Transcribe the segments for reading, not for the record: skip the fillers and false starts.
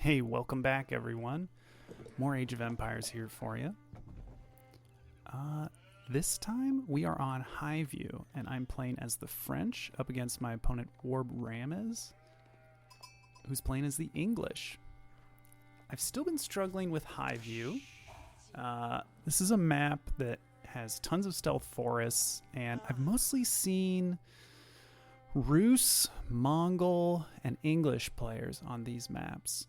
Hey, welcome back, everyone. More Age of Empires here for you. This time we are on Highview, and I'm playing as the French up against my opponent Warb Ramez, who's playing as the English. I've still been struggling with Highview. This is a map that has tons of stealth forests, and I've mostly seen Rus, Mongol, and English players on these maps.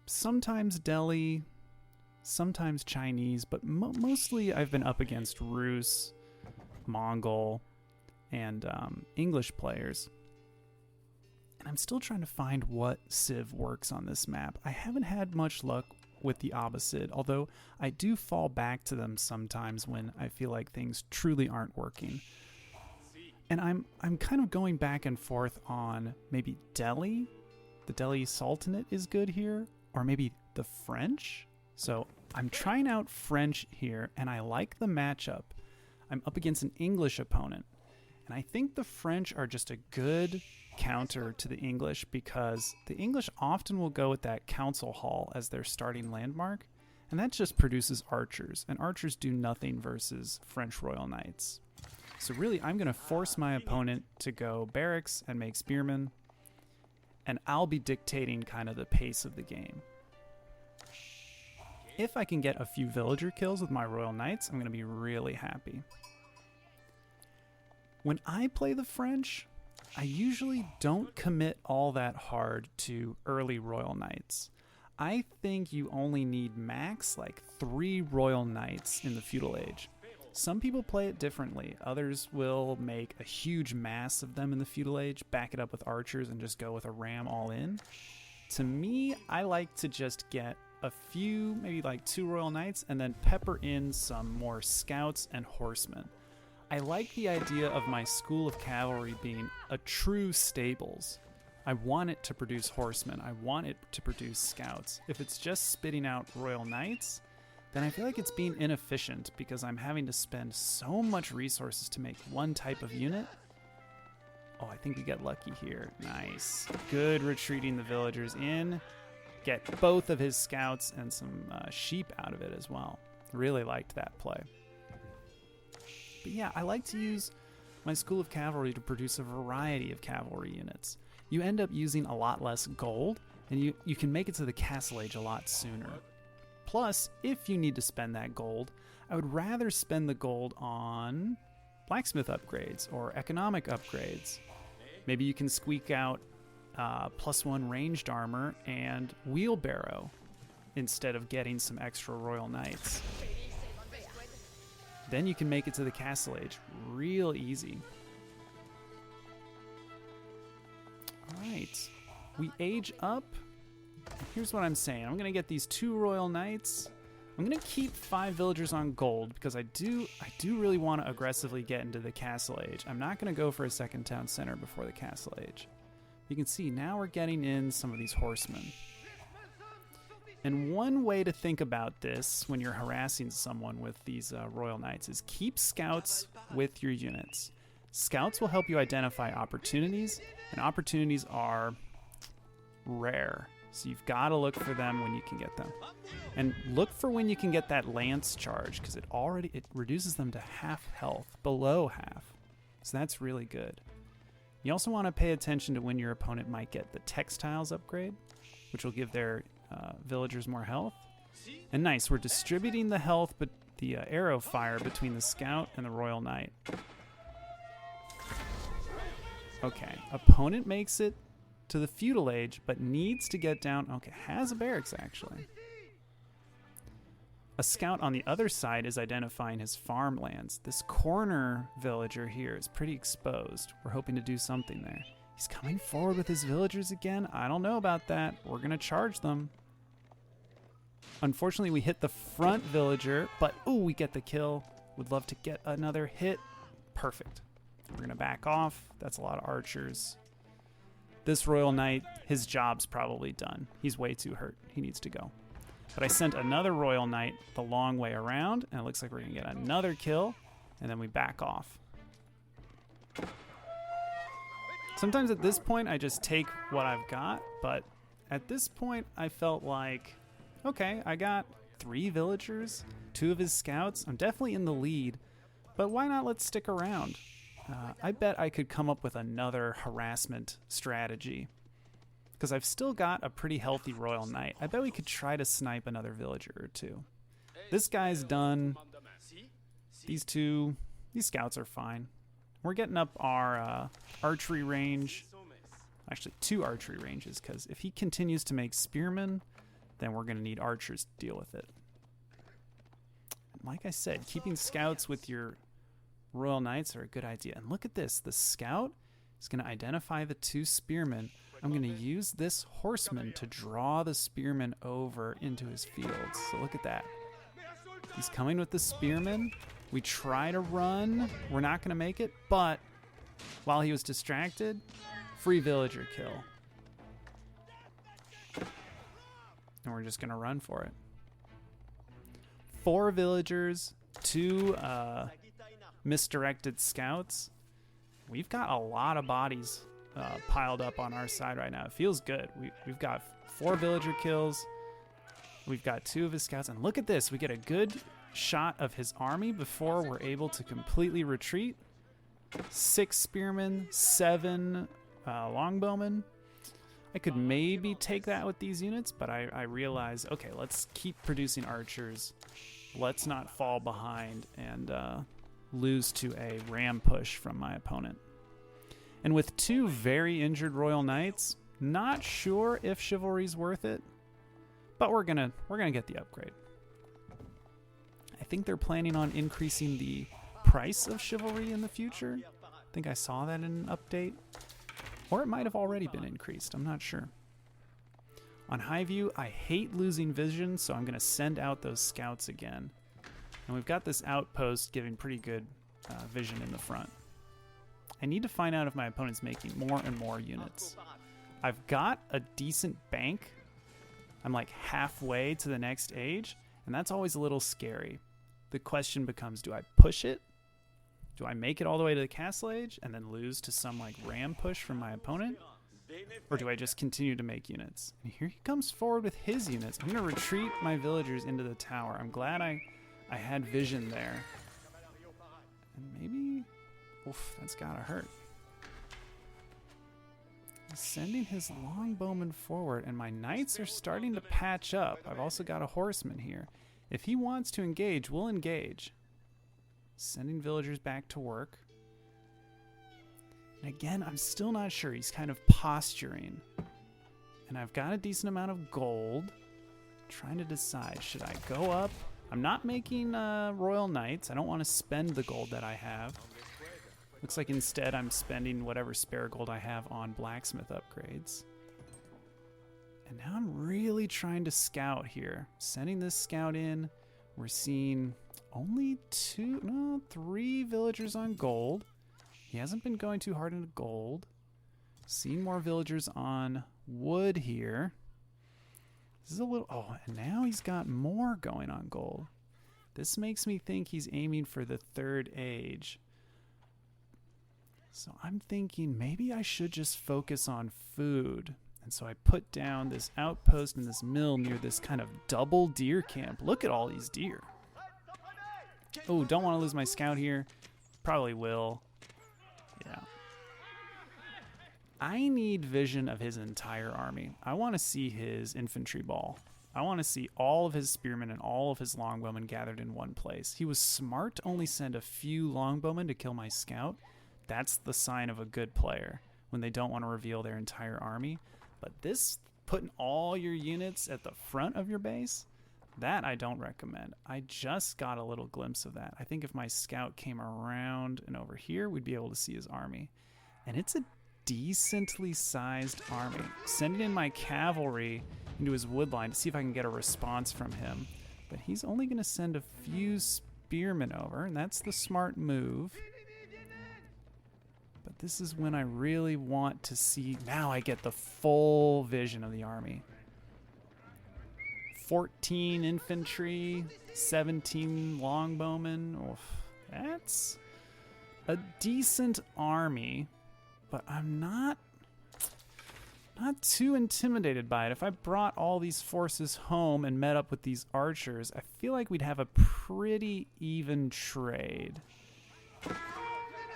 Sometimes Delhi, sometimes Chinese, but mostly I've been up against Rus, Mongol, and English players. And I'm still trying to find what civ works on this map. I haven't had much luck with the Abbasid, although I do fall back to them sometimes when I feel like things truly aren't working. And I'm kind of going back and forth on maybe Delhi. The Delhi Sultanate is good here, or maybe the French. So I'm trying out French here, and I like the matchup. I'm up against an English opponent, and I think the French are just a good counter to the English because the English often will go with that council hall as their starting landmark, and that just produces archers, and archers do nothing versus French Royal Knights. So really, I'm going to force my opponent to go barracks and make spearmen, and I'll be dictating kind of the pace of the game. If I can get a few villager kills with my Royal Knights, I'm going to be really happy. When I play the French, I usually don't commit all that hard to early Royal Knights. I think you only need max like 3 Royal Knights in the Feudal Age. Some people play it differently. Others will make a huge mass of them in the Feudal Age, back it up with archers, and just go with a ram all in. To me, I like to just get a few, maybe like 2 Royal Knights, and then pepper in some more scouts and horsemen. I like the idea of my school of cavalry being a true stables. I want it to produce horsemen. I want it to produce scouts. If it's just spitting out Royal Knights, then I feel like it's being inefficient because I'm having to spend so much resources to make one type of unit. Oh, I think we get lucky here. Nice. Good retreating the villagers in. Get both of his scouts and some sheep out of it as well. Really liked that play. But yeah, I like to use my school of cavalry to produce a variety of cavalry units. You end up using a lot less gold, and you can make it to the Castle Age a lot sooner. Plus, if you need to spend that gold, I would rather spend the gold on blacksmith upgrades or economic upgrades. Maybe you can squeak out +1 ranged armor and wheelbarrow instead of getting some extra Royal Knights. Then you can make it to the Castle Age real easy. Alright, we age up. Here's what I'm saying. I'm going to get these 2 Royal Knights. I'm going to keep 5 villagers on gold because I do really want to aggressively get into the Castle Age. I'm not going to go for a second town center before the Castle Age. You can see now we're getting in some of these horsemen. And one way to think about this when you're harassing someone with these Royal Knights is keep scouts with your units. Scouts will help you identify opportunities, and opportunities are rare. So you've got to look for them when you can get them. And look for when you can get that lance charge, because it reduces them to half health, below half. So that's really good. You also want to pay attention to when your opponent might get the textiles upgrade, which will give their villagers more health. And nice, we're distributing the health, but the arrow fire between the scout and the Royal Knight. Okay, opponent makes it to the Feudal Age, but needs to get down. Okay, has a barracks actually. A scout on the other side is identifying his farmlands. This corner villager here is pretty exposed. We're hoping to do something there. He's coming forward with his villagers again. I don't know about that. We're going to charge them. Unfortunately, we hit the front villager, but we get the kill. Would love to get another hit. Perfect. We're going to back off. That's a lot of archers. This Royal Knight, his job's probably done. He's way too hurt. He needs to go. But I sent another Royal Knight the long way around, and it looks like we're going to get another kill, and then we back off. Sometimes at this point, I just take what I've got, but At this point, I felt like, okay, I got 3 villagers, 2 of his scouts. I'm definitely in the lead, but why not let's stick around? I bet I could come up with another harassment strategy, because I've still got a pretty healthy Royal Knight. I bet we could try to snipe another villager or 2. This guy's done. These scouts are fine. We're getting up our archery range. Actually, 2 archery ranges, because if he continues to make spearmen, then we're going to need archers to deal with it. And like I said, keeping scouts with your Royal Knights are a good idea. And look at this. The scout is going to identify the 2 spearmen. I'm going to use this horseman to draw the spearmen over into his fields. So look at that. He's coming with the spearmen. We try to run. We're not going to make it, but while he was distracted, free villager kill. And we're just going to run for it. 4 villagers, 2 misdirected scouts. We've got a lot of bodies piled up on our side right now. It feels good. We've got 4 villager kills. We've got 2 of his scouts. And look at this. We get a good shot of his army before we're able to completely retreat. 6 spearmen, 7 longbowmen. I could maybe take that with these units, but I realize, okay, let's keep producing archers. Let's not fall behind and lose to a ram push from my opponent. And with 2 very injured Royal Knights, not sure if chivalry's worth it, but we're gonna get the upgrade. I think they're planning on increasing the price of chivalry in the future. I think I saw that in an update. Or it might have already been increased. I'm not sure. On high view, I hate losing vision, so I'm going to send out those scouts again. And we've got this outpost giving pretty good vision in the front. I need to find out if my opponent's making more and more units. I've got a decent bank. I'm like halfway to the next age, and that's always a little scary. The question becomes, do I push it? Do I make it all the way to the castle age and then lose to some like ram push from my opponent? Or do I just continue to make units? And here he comes forward with his units. I'm going to retreat my villagers into the tower. I'm glad I had vision there. And maybe... Oof, that's got to hurt. He's sending his longbowmen forward, and my knights are starting to patch up. I've also got a horseman here. If he wants to engage, we'll engage. Sending villagers back to work. And again, I'm still not sure. He's kind of posturing. And I've got a decent amount of gold. Trying to decide, should I go up? I'm not making Royal Knights. I don't want to spend the gold that I have. Looks like instead I'm spending whatever spare gold I have on blacksmith upgrades. And now I'm really trying to scout here. Sending this scout in. We're seeing only 3 villagers on gold. He hasn't been going too hard into gold. Seeing more villagers on wood here. This is a little... Oh, and now he's got more going on gold. This makes me think he's aiming for the 3rd age. So I'm thinking maybe I should just focus on food. And so I put down this outpost and this mill near this kind of double deer camp. Look at all these deer. Oh, don't want to lose my scout here. Probably will. Yeah. I need vision of his entire army. I want to see his infantry ball. I want to see all of his spearmen and all of his longbowmen gathered in one place. He was smart to only send a few longbowmen to kill my scout. That's the sign of a good player, when they don't want to reveal their entire army. But this, putting all your units at the front of your base, that I don't recommend. I just got a little glimpse of that. I think if my scout came around and over here, we'd be able to see his army. And it's a decently sized army. Sending in my cavalry into his wood line to see if I can get a response from him. But he's only going to send a few spearmen over, and that's the smart move. But this is when I really want to see... Now I get the full vision of the army. 14 infantry, 17 longbowmen. Oof, that's a decent army, but I'm not not too intimidated by it. If I brought all these forces home and met up with these archers, I feel like we'd have a pretty even trade.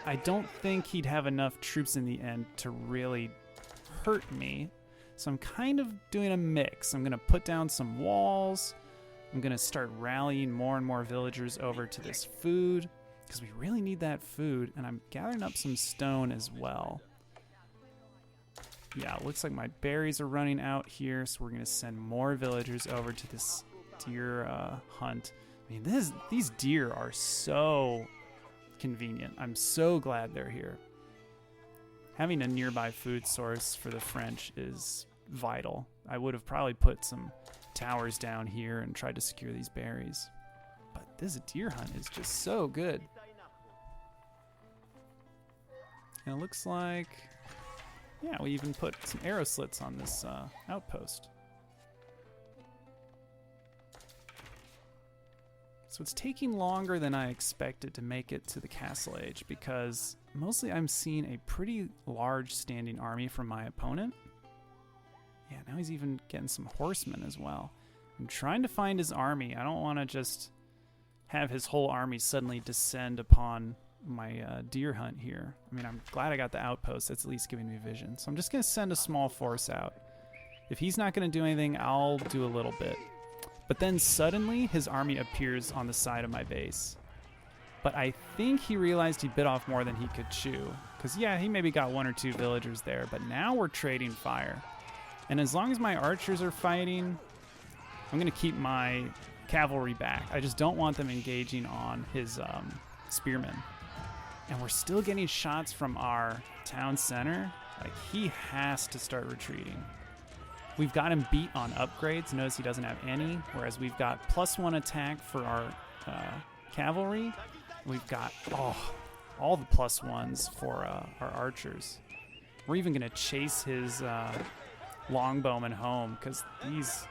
I don't think he'd have enough troops in the end to really hurt me. So I'm kind of doing a mix. I'm going to put down some walls. I'm going to start rallying more and more villagers over to this food, because we really need that food. And I'm gathering up some stone as well. Yeah, it looks like my berries are running out here, so we're going to send more villagers over to this deer hunt. I mean, these deer are so convenient. I'm so glad they're here. Having a nearby food source for the French is vital. I would have probably put some towers down here and tried to secure these berries. But this deer hunt is just so good. And it looks like... yeah, we even put some arrow slits on this outpost. So it's taking longer than I expected to make it to the Castle Age, because mostly I'm seeing a pretty large standing army from my opponent. Yeah, now he's even getting some horsemen as well. I'm trying to find his army. I don't want to just have his whole army suddenly descend upon my deer hunt here. I mean, I'm glad I got the outpost. That's at least giving me vision. So I'm just going to send a small force out. If he's not going to do anything, I'll do a little bit. But then suddenly his army appears on the side of my base. But I think he realized he bit off more than he could chew. Because yeah, he maybe got 1 or 2 villagers there, but now we're trading fire. And as long as my archers are fighting, I'm going to keep my cavalry back. I just don't want them engaging on his spearmen. And we're still getting shots from our town center. Like, he has to start retreating. We've got him beat on upgrades. Notice he doesn't have any, whereas we've got +1 attack for our cavalry. We've got all the +1s for our archers. We're even going to chase his longbowmen home, because these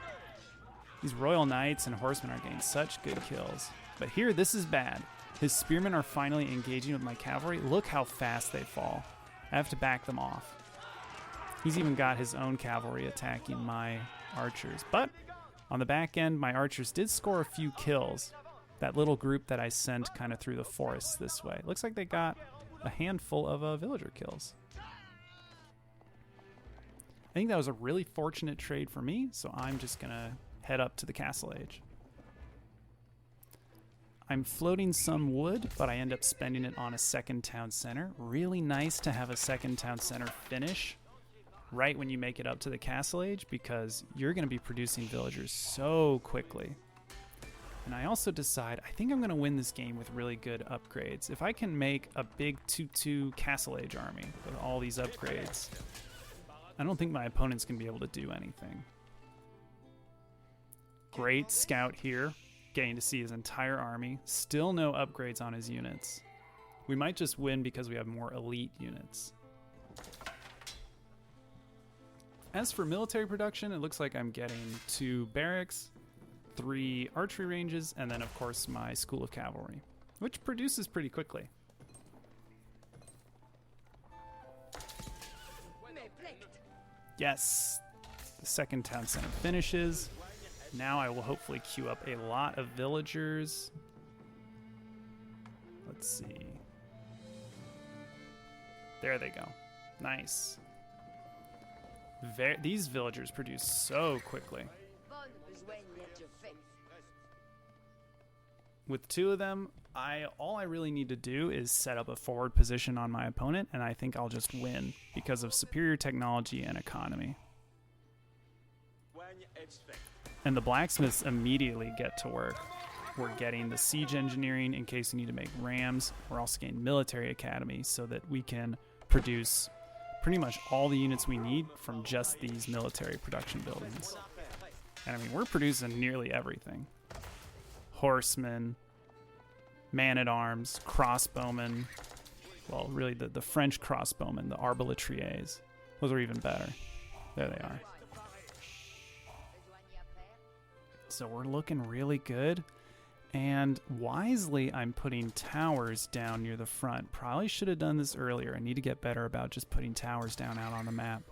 royal knights and horsemen are getting such good kills. But here, this is bad. His spearmen are finally engaging with my cavalry. Look how fast they fall. I have to back them off. He's even got his own cavalry attacking my archers. But on the back end, my archers did score a few kills. That little group that I sent kind of through the forest this way. Looks like they got a handful of villager kills. I think that was a really fortunate trade for me, so I'm just going to head up to the Castle Age. I'm floating some wood, but I end up spending it on a second town center. Really nice to have a second town center finish right when you make it up to the Castle Age, because you're going to be producing villagers so quickly. And I also decide, I think I'm going to win this game with really good upgrades. If I can make a big 2-2 Castle Age army with all these upgrades, I don't think my opponent's going to be able to do anything. Great scout here, getting to see his entire army. Still no upgrades on his units. We might just win because we have more elite units. As for military production, it looks like I'm getting 2 barracks, 3 archery ranges, and then of course my school of cavalry, which produces pretty quickly. Yes, the second town center finishes. Now I will hopefully queue up a lot of villagers. Let's see. There they go. Nice. These villagers produce so quickly. With 2 of them, all I really need to do is set up a forward position on my opponent, and I think I'll just win because of superior technology and economy. And the blacksmiths immediately get to work. We're getting the siege engineering in case we need to make rams. We're also getting military academy so that we can produce pretty much all the units we need from just these military production buildings. And I mean, we're producing nearly everything. Horsemen, man-at-arms, crossbowmen. Well, really the French crossbowmen, the arbalétriers. Those are even better. There they are. So we're looking really good. And wisely, I'm putting towers down near the front. Probably should have done this earlier. I need to get better about just putting towers down out on the map.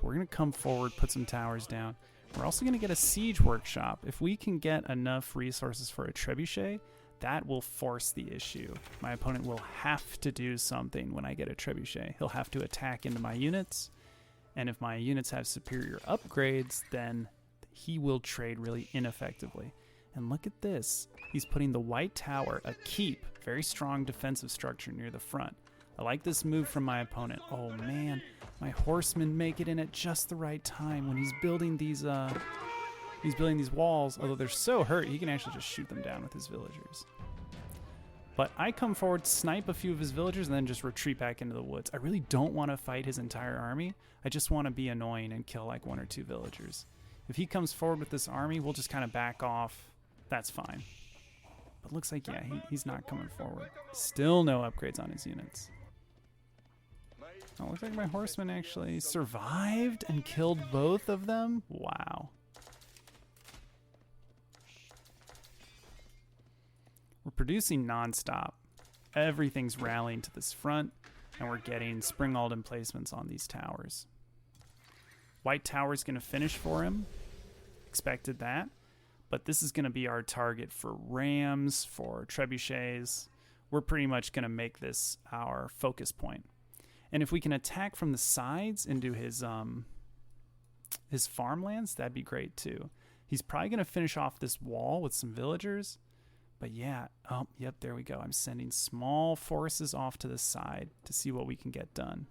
We're going to come forward, put some towers down. We're also going to get a siege workshop. If we can get enough resources for a trebuchet, that will force the issue. My opponent will have to do something when I get a trebuchet. He'll have to attack into my units, and if my units have superior upgrades, then he will trade really ineffectively. And look at this. He's putting the white tower, a keep, very strong defensive structure near the front. I like this move from my opponent. Oh man, my horsemen make it in at just the right time when he's building these walls. Although they're so hurt, he can actually just shoot them down with his villagers. But I come forward, snipe a few of his villagers, and then just retreat back into the woods. I really don't want to fight his entire army. I just want to be annoying and kill like 1 or 2 villagers. If he comes forward with this army, we'll just kind of back off. That's fine. But looks like, yeah, he's not coming forward. Still no upgrades on his units. Oh, looks like my horsemen actually survived and killed both of them. Wow. We're producing nonstop. Everything's rallying to this front, and we're getting spring-ald emplacements on these towers. White tower's going to finish for him. Expected that. But this is going to be our target for rams, for trebuchets. We're pretty much going to make this our focus point. And if we can attack from the sides into his farmlands, that'd be great too. He's probably going to finish off this wall with some villagers. But yeah, oh, yep, there we go. I'm sending small forces off to the side to see what we can get done.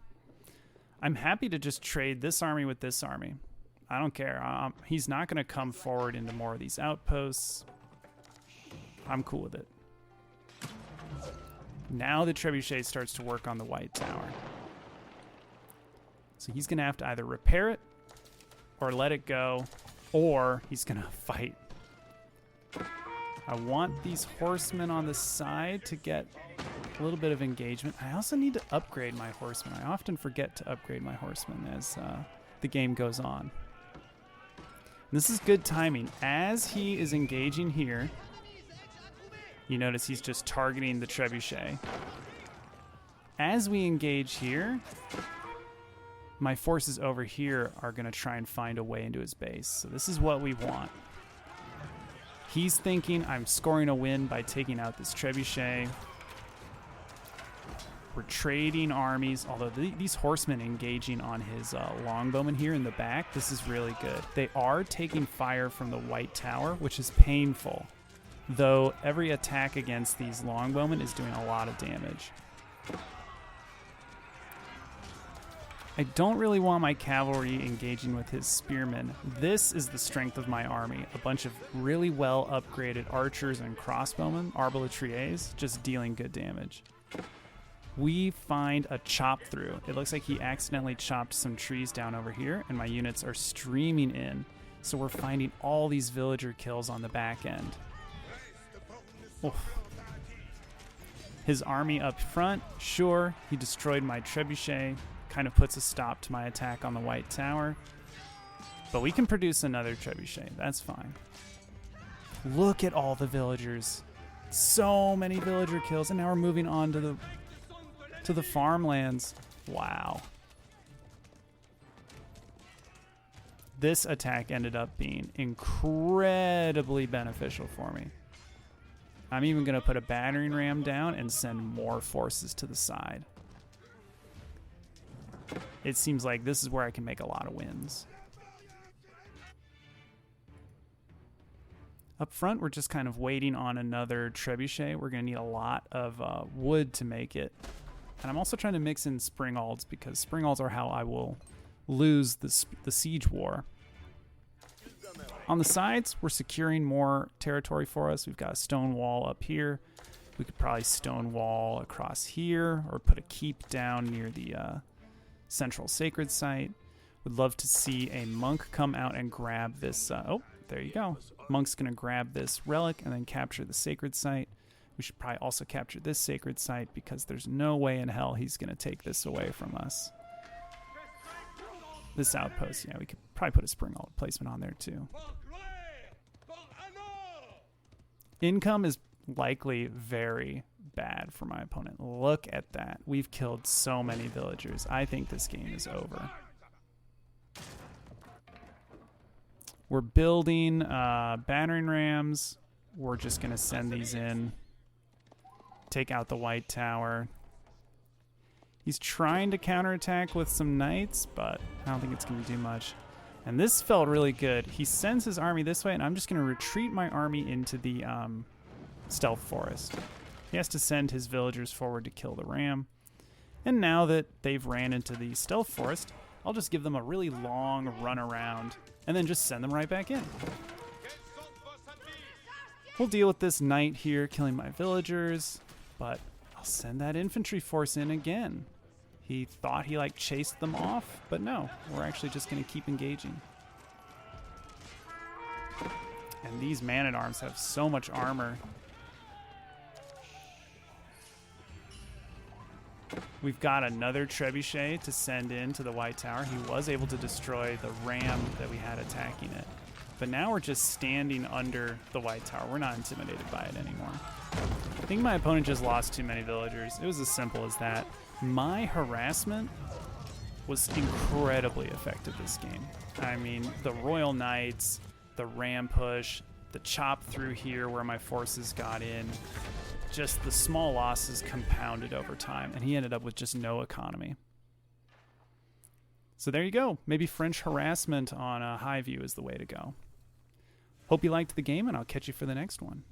I'm happy to just trade this army with this army. I don't care. He's not going to come forward into more of these outposts. I'm cool with it. Now the trebuchet starts to work on the white tower. So he's going to have to either repair it or let it go, or he's going to fight. I want these horsemen on the side to get a little bit of engagement. I also need to upgrade my horsemen. I often forget to upgrade my horsemen as the game goes on. This is good timing. As he is engaging here, you notice he's just targeting the trebuchet. As we engage here, my forces over here are going to try and find a way into his base. So this is what we want. He's thinking I'm scoring a win by taking out this trebuchet. We're trading armies, although these horsemen engaging on his longbowmen here in the back, this is really good. They are taking fire from the white tower, which is painful, though every attack against these longbowmen is doing a lot of damage. I don't really want my cavalry engaging with his spearmen. This is the strength of my army. A bunch of really well upgraded archers and crossbowmen, arbaletiers, just dealing good damage. We find a chop through. It looks like he accidentally chopped some trees down over here, and my units are streaming in. So we're finding all these villager kills on the back end. Oof. His army up front, sure, he destroyed my trebuchet. Kind of puts a stop to my attack on the white tower. But we can produce another trebuchet. That's fine. Look at all the villagers. So many villager kills, and now we're moving on to the farmlands. Wow. This attack ended up being incredibly beneficial for me. I'm even going to put a battering ram down and send more forces to the side. It seems like this is where I can make a lot of wins. Up front, we're just kind of waiting on another trebuchet. We're going to need a lot of wood to make it. And I'm also trying to mix in spring-alds, because spring-alds are how I will lose the siege war. On the sides, we're securing more territory for us. We've got a stone wall up here. We could probably stone wall across here, or put a keep down near the central sacred site. Would love to see a monk come out and grab this. Oh, there you go. Monk's going to grab this relic and then capture the sacred site. We should probably also capture this sacred site, because there's no way in hell he's going to take this away from us. This outpost, yeah, we could probably put a spring-ald placement on there too. Income is likely very bad for my opponent. Look at that. We've killed so many villagers. I think this game is over. We're building battering rams. We're just going to send these in. Take out the white tower. He's trying to counterattack with some knights, but I don't think it's going to do much. And this felt really good. He sends his army this way, and I'm just going to retreat my army into the stealth forest. He has to send his villagers forward to kill the ram. And now that they've ran into the stealth forest, I'll just give them a really long run around and then just send them right back in. We'll deal with this knight here killing my villagers, but I'll send that infantry force in again. He thought he chased them off, but no, we're actually just going to keep engaging. And these man-at-arms have so much armor. We've got another trebuchet to send into the white tower. He was able to destroy the ram that we had attacking it. But now we're just standing under the white tower. We're not intimidated by it anymore. I think my opponent just lost too many villagers. It was as simple as that. My harassment was incredibly effective this game. I mean, the Royal Knights, the ram push, the chop through here where my forces got in, just the small losses compounded over time, and he ended up with just no economy. So there you go. Maybe French harassment on a high view is the way to go. Hope you liked the game, and I'll catch you for the next one.